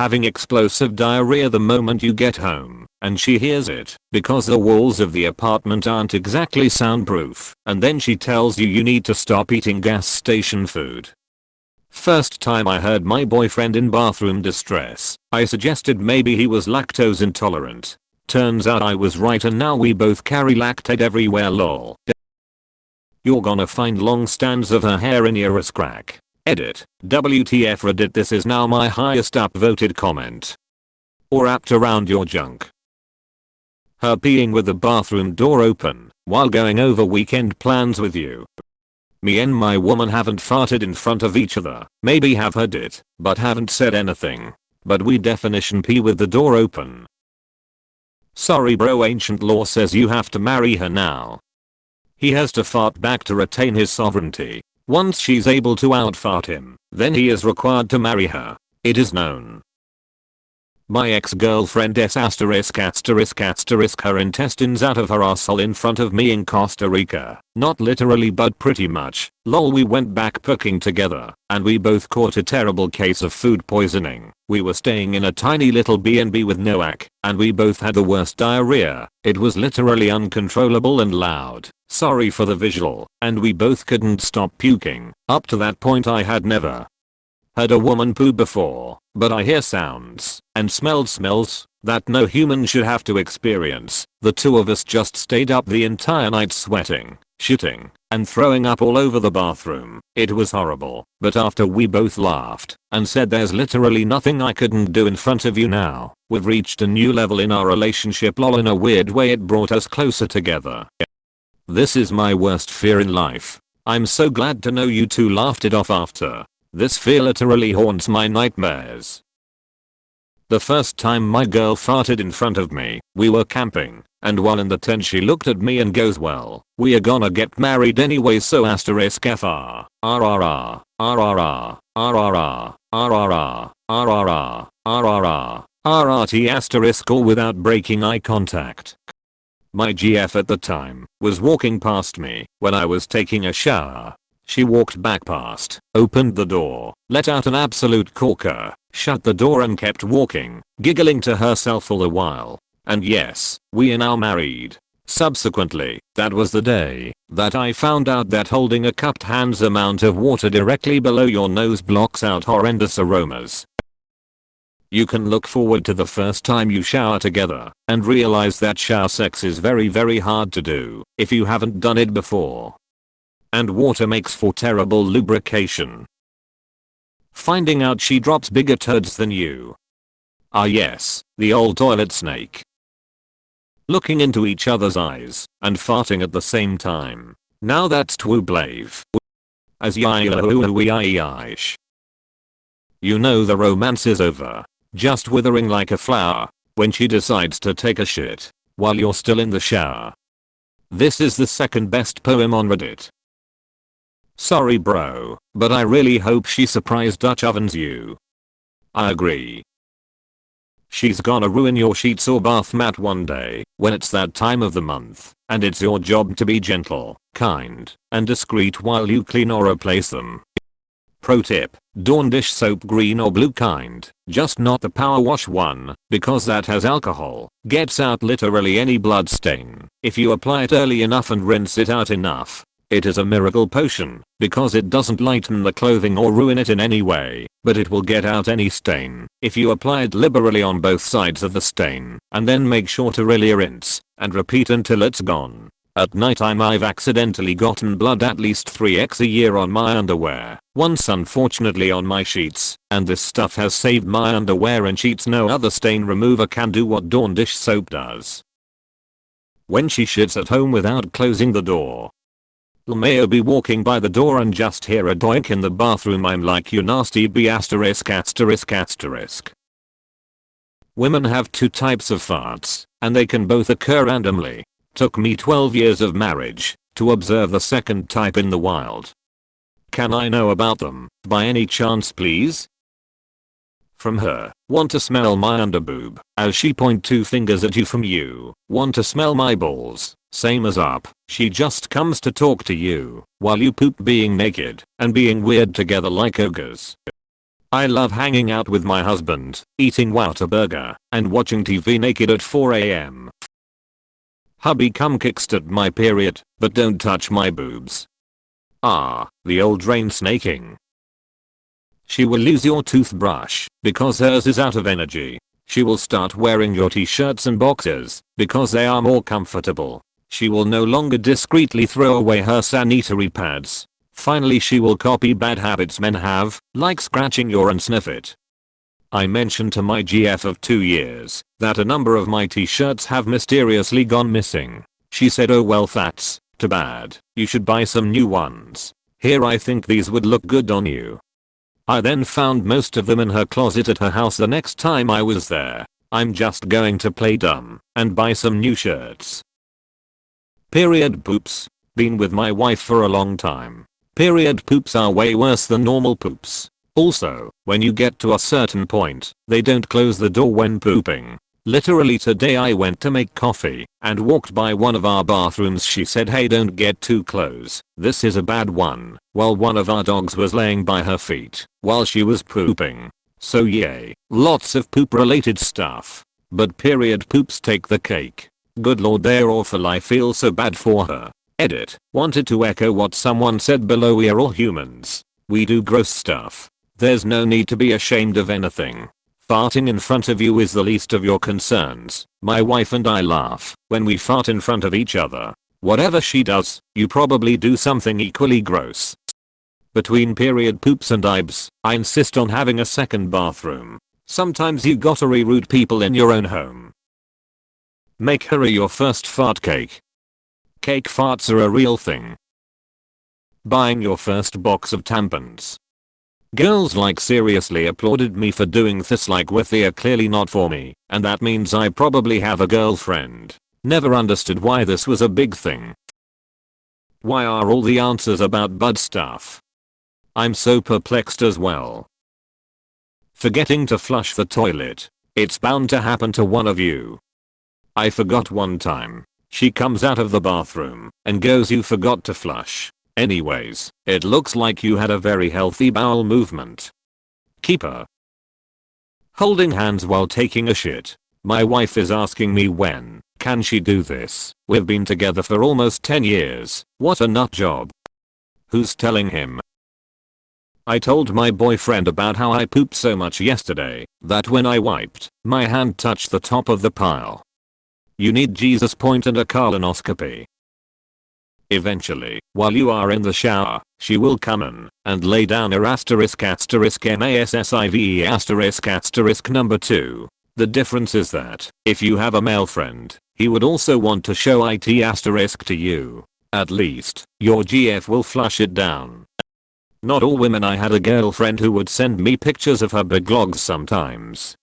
having explosive diarrhea the moment you get home, and she hears it because the walls of the apartment aren't exactly soundproof, and then she tells you you need to stop eating gas station food. First time I heard my boyfriend in bathroom distress, I suggested maybe he was lactose intolerant. Turns out I was right, and now we both carry lactate everywhere lol. You're gonna find long strands of her hair in your ass crack. Edit. WTF Reddit, this is now my highest upvoted comment. Or wrapped around your junk. Her peeing with the bathroom door open while going over weekend plans with you. Me and my woman haven't farted in front of each other. Maybe have heard it, but haven't said anything. But we definition pee with the door open. Sorry bro, ancient law says you have to marry her now. He has to fart back to retain his sovereignty. Once she's able to outfart him, then he is required to marry her. It is known. My ex-girlfriend s*** her intestines out of her arsehole in front of me in Costa Rica. Not literally but pretty much. Lol, we went backpacking together and we both caught a terrible case of food poisoning. We were staying in a tiny little B&B with Noak and we both had the worst diarrhea. It was literally uncontrollable and loud. Sorry for the visual. And we both couldn't stop puking. Up to that point I had never heard a woman poo before, but I hear sounds and smelled smells that no human should have to experience. The two of us just stayed up the entire night sweating, shitting, and throwing up all over the bathroom. It was horrible, but after we both laughed and said there's literally nothing I couldn't do in front of you now, we've reached a new level in our relationship lol. In a weird way it brought us closer together. This is my worst fear in life. I'm so glad to know you two laughed it off after. This fear literally haunts my nightmares. The first time my girl farted in front of me, we were camping, and while in the tent she looked at me and goes, well, we are gonna get married anyway, so FR. RRR. RRR. RRR. RRR. RRR. RRR. RRT all without breaking eye contact. My GF at the time was walking past me when I was taking a shower. She walked back past, opened the door, let out an absolute corker, shut the door and kept walking, giggling to herself all the while. And yes, we are now married. Subsequently, that was the day that I found out that holding a cupped hand's amount of water directly below your nose blocks out horrendous aromas. You can look forward to the first time you shower together and realize that shower sex is very hard to do if you haven't done it before. And water makes for terrible lubrication. Finding out she drops bigger turds than you. Ah yes, the old toilet snake. Looking into each other's eyes and farting at the same time. Now that's twooblave. As you know the romance is over. Just withering like a flower when she decides to take a shit while you're still in the shower. This is the second best poem on Reddit. Sorry bro, but I really hope she surprise Dutch ovens you. I agree. She's gonna ruin your sheets or bath mat one day when it's that time of the month, and it's your job to be gentle, kind, and discreet while you clean or replace them. Pro tip, Dawn dish soap green or blue kind, just not the power wash one, because that has alcohol, gets out literally any blood stain. If you apply it early enough and rinse it out enough, it is a miracle potion, because it doesn't lighten the clothing or ruin it in any way, but it will get out any stain if you apply it liberally on both sides of the stain, and then make sure to really rinse and repeat until it's gone. At nighttime I've accidentally gotten blood at least 3x a year on my underwear, once unfortunately on my sheets, and this stuff has saved my underwear and sheets. No other stain remover can do what Dawn dish soap does. When she shits at home without closing the door. May be walking by the door and just hear a doink in the bathroom. I'm like, you nasty b********. Women have two types of farts, and they can both occur randomly. Took me 12 years of marriage to observe the second type in the wild. Can I know about them, by any chance please? From her, want to smell my underboob, as she point two fingers at you. From you, want to smell my balls, same as up, she just comes to talk to you while you poop being naked and being weird together like ogres. I love hanging out with my husband, eating Whataburger, and watching TV naked at 4 am. Hubby come kickstart my period, but don't touch my boobs. Ah, the old drain snaking. She will lose your toothbrush, because hers is out of energy. She will start wearing your t-shirts and boxers, because they are more comfortable. She will no longer discreetly throw away her sanitary pads. Finally she will copy bad habits men have, like scratching your and sniff it. I mentioned to my GF of 2 years that a number of my t-shirts have mysteriously gone missing. She said, oh well, that's too bad, you should buy some new ones. Here, I think these would look good on you. I then found most of them in her closet at her house the next time I was there. I'm just going to play dumb and buy some new shirts. Period poops. Been with my wife for a long time. Period poops are way worse than normal poops. Also, when you get to a certain point, they don't close the door when pooping. Literally today I went to make coffee and walked by one of our bathrooms. She said, hey, don't get too close, this is a bad one, while one of our dogs was laying by her feet while she was pooping. So yay, lots of poop related stuff. But period poops take the cake. Good lord, they're awful. I feel so bad for her. Edit. Wanted to echo what someone said below. We are all humans. We do gross stuff. There's no need to be ashamed of anything. Farting in front of you is the least of your concerns. My wife and I laugh when we fart in front of each other. Whatever she does, you probably do something equally gross. Between period poops and ibs, I insist on having a second bathroom. Sometimes you gotta reroute people in your own home. Make her your first fart cake. Cake farts are a real thing. Buying your first box of tampons. Girls like seriously applauded me for doing this, like with they are clearly not for me, and that means I probably have a girlfriend. Never understood why this was a big thing. Why are all the answers about bud stuff? I'm so perplexed as well. Forgetting to flush the toilet. It's bound to happen to one of you. I forgot one time. She comes out of the bathroom and goes, you forgot to flush. Anyways, it looks like you had a very healthy bowel movement. Keeper. Holding hands while taking a shit. My wife is asking me when can she do this. We've been together for almost 10 years. What a nut job. Who's telling him? I told my boyfriend about how I pooped so much yesterday that when I wiped, my hand touched the top of the pile. You need Jesus point and a colonoscopy. Eventually, while you are in the shower, she will come in and lay down a asterisk asterisk number 2. The difference is that if you have a male friend, he would also want to show it asterisk to you. At least, your GF will flush it down. Not all women. I had a girlfriend who would send me pictures of her big logs sometimes.